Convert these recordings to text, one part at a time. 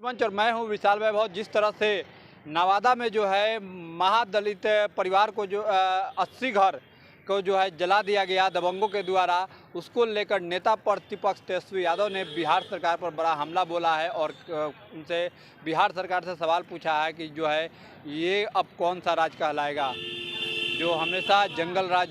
मंच और मैं हूं विशाल वैभव। जिस तरह से नवादा में जो है महादलित परिवार को जो 80 घर को जो है जला दिया गया दबंगों के द्वारा, उसको लेकर नेता प्रतिपक्ष तेजस्वी यादव ने बिहार सरकार पर बड़ा हमला बोला है और उनसे बिहार सरकार से सवाल पूछा है कि जो है ये अब कौन सा राज कहलाएगा। जो हमेशा जंगल राज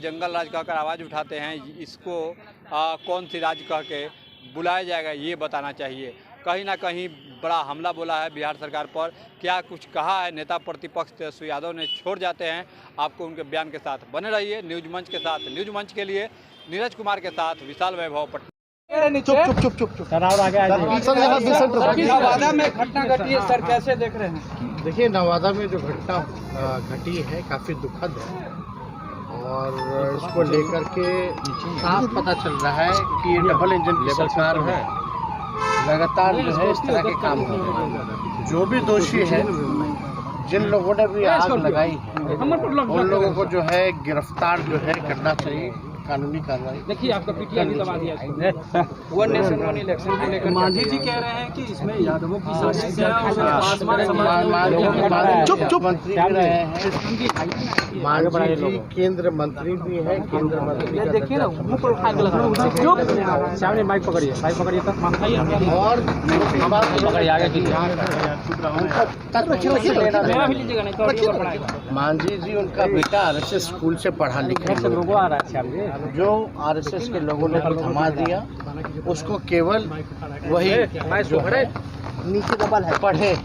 कहकर आवाज़ उठाते हैं, इसको कौन सी राज कह के बुलाया जाएगा ये बताना चाहिए। कहीं ना कहीं बड़ा हमला बोला है बिहार सरकार पर। क्या कुछ कहा है नेता प्रतिपक्ष तेजस्वी यादव ने, छोड़ जाते हैं आपको उनके बयान के साथ। बने रहिए न्यूज मंच के साथ। न्यूज मंच के लिए नीरज कुमार के साथ विशाल वैभव, पटना। चुप नवादा में घटना घटी है सर, कैसे देख रहे हैं? देखिए, नवादा में जो घटना घटी है काफ़ी दुखद है और इसको लेकर के साफ पता चल रहा है कि ये डबल इंजन की सरकार है। लगातार जो है इस तरह के काम हो रहे हैं। जो भी दोषी है, जिन लोगों ने भी आग लगाई है, उन लोगों को जो है गिरफ्तार जो है करना चाहिए, कानूनी कार्रवाई। देखिए, आपका पीटीआई भी दबा दिया वन नेशन वन इलेक्शन को लेकर। मांझी जी कह रहे हैं कि इसमें यादवों की साजिश है मांझी जी केंद्र मंत्री भी है, केंद्र मंत्री। देखिए ना, सामने माइक पकड़िए और मांझी जी उनका बेटा आरएसएस स्कूल से पढ़ा लिखा लोगों आ रहा है। जो आरएसएस के लोगों ने थमा दिया, उसको केवल वही जो है नीचे दबल है पढ़े,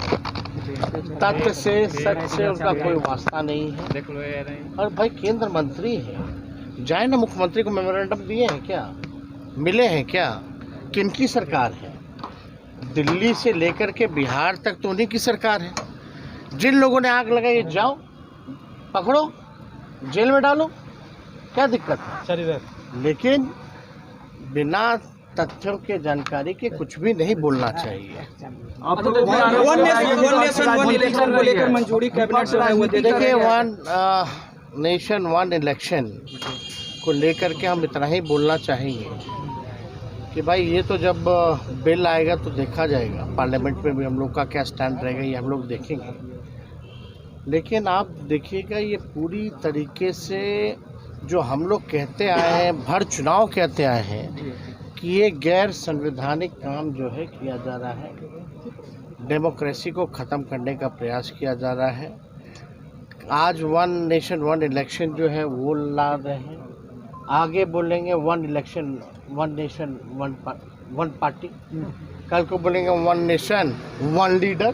तथ्य से सच से उनका कोई वास्ता नहीं है। और भाई केंद्र मंत्री है, जाए ना मुख्यमंत्री को मेमोरेंडम दिए हैं क्या, मिले हैं क्या? किनकी सरकार है? दिल्ली से लेकर के बिहार तक तो उन्हीं की सरकार है। जिन लोगों ने आग लगाई, जाओ पकड़ो, जेल में डालो, क्या दिक्कत है? लेकिन बिना तथ्यों के जानकारी के कुछ भी नहीं बोलना चाहिए। देखिए, वन नेशन वन इलेक्शन को लेकर के हम इतना ही बोलना चाहिए कि भाई ये तो जब बिल आएगा तो देखा जाएगा, पार्लियामेंट में भी हम लोग का क्या स्टैंड रहेगा ये हम लोग देखेंगे। लेकिन आप देखिएगा, ये पूरी तरीके से जो हम लोग कहते आए हैं, भर चुनाव कहते आए हैं कि ये गैर संवैधानिक काम जो है किया जा रहा है, डेमोक्रेसी को ख़त्म करने का प्रयास किया जा रहा है। आज वन नेशन वन इलेक्शन जो है वो ला रहे हैं, आगे बोलेंगे one election one nation one party, कल को बोलेंगे वन नेशन वन लीडर।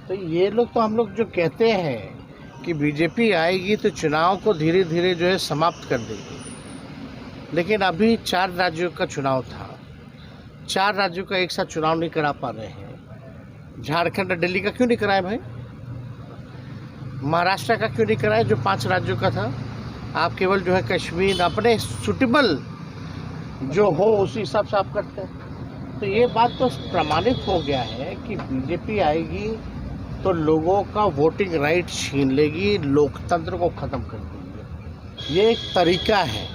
तो ये लोग तो हम लोग जो कहते हैं कि बीजेपी आएगी तो चुनाव को धीरे धीरे जो है समाप्त कर देगी, लेकिन अभी 4 राज्यों का चुनाव था, 4 राज्यों का एक साथ चुनाव नहीं करा पा रहे हैं। झारखंड और दिल्ली का क्यों नहीं कराए भाई? महाराष्ट्र का क्यों नहीं कराए जो 5 राज्यों का था? आप केवल जो है कश्मीर अपने सुटेबल जो हो उसी हिसाब से आप करते हैं। तो ये बात तो प्रमाणित हो गया है कि बीजेपी आएगी तो लोगों का वोटिंग राइट छीन लेगी, लोकतंत्र को ख़त्म कर देगी। ये एक तरीका है,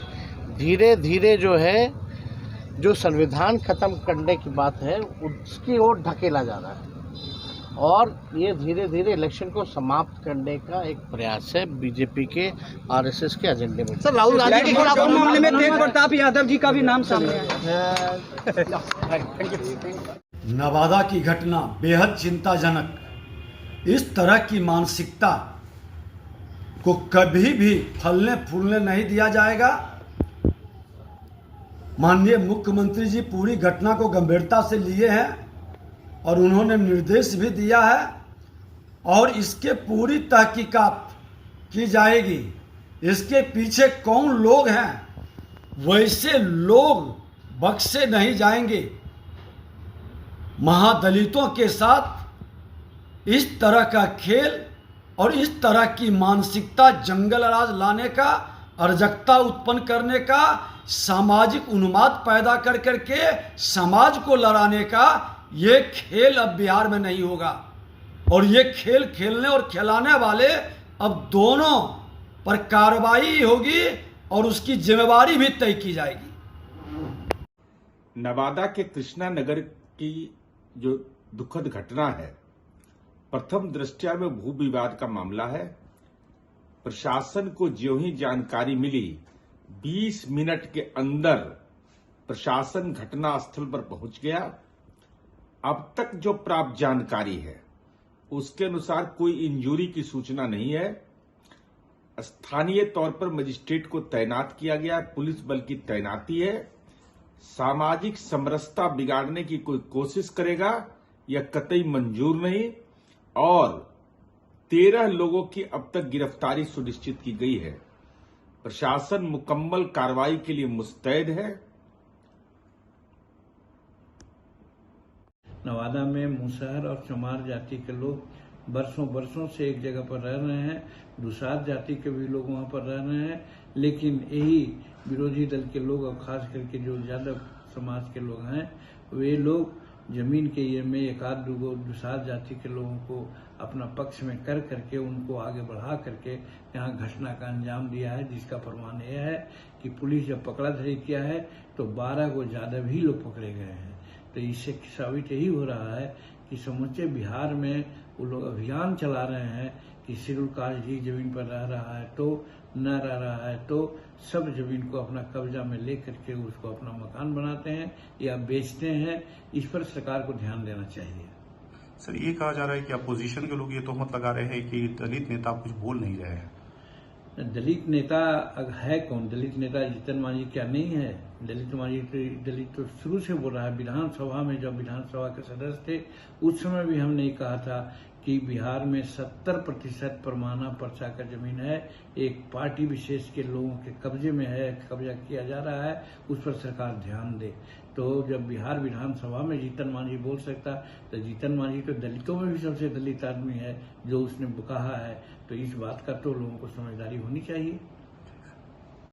धीरे धीरे जो है जो संविधान ख़त्म करने की बात है उसकी ओर ढकेला जा रहा है और ये धीरे धीरे इलेक्शन को समाप्त करने का एक प्रयास है बीजेपी के आरएसएस के एजेंडे में। सर, राहुल गांधी के खिलाफ मामले में तेज प्रताप यादव जी का भी नाम सामने आया। नवादा की घटना बेहद चिंताजनक। इस तरह की मानसिकता को कभी भी फलने फूलने नहीं दिया जाएगा। माननीय मुख्यमंत्री जी पूरी घटना को गंभीरता से लिए हैं और उन्होंने निर्देश भी दिया है और इसके पूरी तहकीकात की जाएगी। इसके पीछे कौन लोग हैं, वैसे लोग बख्शे नहीं जाएंगे। महादलितों के साथ इस तरह का खेल और इस तरह की मानसिकता, जंगल राज लाने का, अराजकता उत्पन्न करने का, सामाजिक उन्माद पैदा कर करके समाज को लड़ाने का ये खेल अब बिहार में नहीं होगा। और ये खेल खेलने और खिलाने वाले अब दोनों पर कार्रवाई होगी और उसकी जिम्मेवारी भी तय की जाएगी। नवादा के कृष्णा नगर की जो दुखद घटना है। प्रथम दृष्टया में भू विवाद का मामला है। प्रशासन को ज्यों ही जानकारी मिली 20 मिनट के अंदर प्रशासन घटना स्थल पर पहुंच गया। अब तक जो प्राप्त जानकारी है उसके अनुसार कोई इंजरी की सूचना नहीं है। स्थानीय तौर पर मजिस्ट्रेट को तैनात किया गया, पुलिस बल की तैनाती है। सामाजिक समरसता बिगाड़ने की कोई कोशिश करेगा यह कतई मंजूर नहीं। और 13 लोगों की अब तक गिरफ्तारी सुनिश्चित की गई है। प्रशासन मुकम्मल कार्रवाई के लिए मुस्तैद है। नवादा में मुसहर और चमार जाति के लोग बरसों से एक जगह पर रह रहे हैं। दुसाध जाति के भी लोग वहां पर रह रहे हैं, लेकिन यही विरोधी दल के लोग और खास करके जो यादव समाज के लोग हैं वे लोग जमीन के ये में एक आध दो दुसाध जाति के लोगों को अपना पक्ष में कर करके उनको आगे बढ़ा करके यहाँ घटना का अंजाम दिया है, जिसका प्रमाण यह है कि पुलिस जब पकड़ा धरी किया है तो 12 को ज्यादा भी लोग पकड़े गए हैं। तो इससे साबित यही हो रहा है कि समूचे बिहार में वो लोग अभियान चला रहे हैं कि शेड्यूल कास्ट जी जमीन पर रह रहा है तो न रह रहा है तो सब जमीन को अपना कब्जा में ले करके उसको अपना मकान बनाते हैं या बेचते हैं। इस पर सरकार को ध्यान देना चाहिए। सर, ये कहा जा रहा है कि अपोजिशन के लोग ये तोहमत लगा रहे हैं कि दलित नेता कुछ बोल नहीं रहे हैं। दलित नेता है कौन? दलित नेता जीतन मांझी क्या नहीं है? दलित तो शुरू से बोल रहा है। विधानसभा में जब विधानसभा के सदस्य थे उस समय भी हमने ये कहा था कि बिहार में 70% परमाना पर्चा का जमीन है, एक पार्टी विशेष के लोगों के कब्जे में है, कब्जा किया जा रहा है, उस पर सरकार ध्यान दे। तो जब बिहार विधानसभा में जीतन मांझी बोल सकता तो जीतन मांझी तो दलितों में भी सबसे दलित आदमी है जो उसने कहा है, तो इस बात का तो लोगों को समझदारी होनी चाहिए।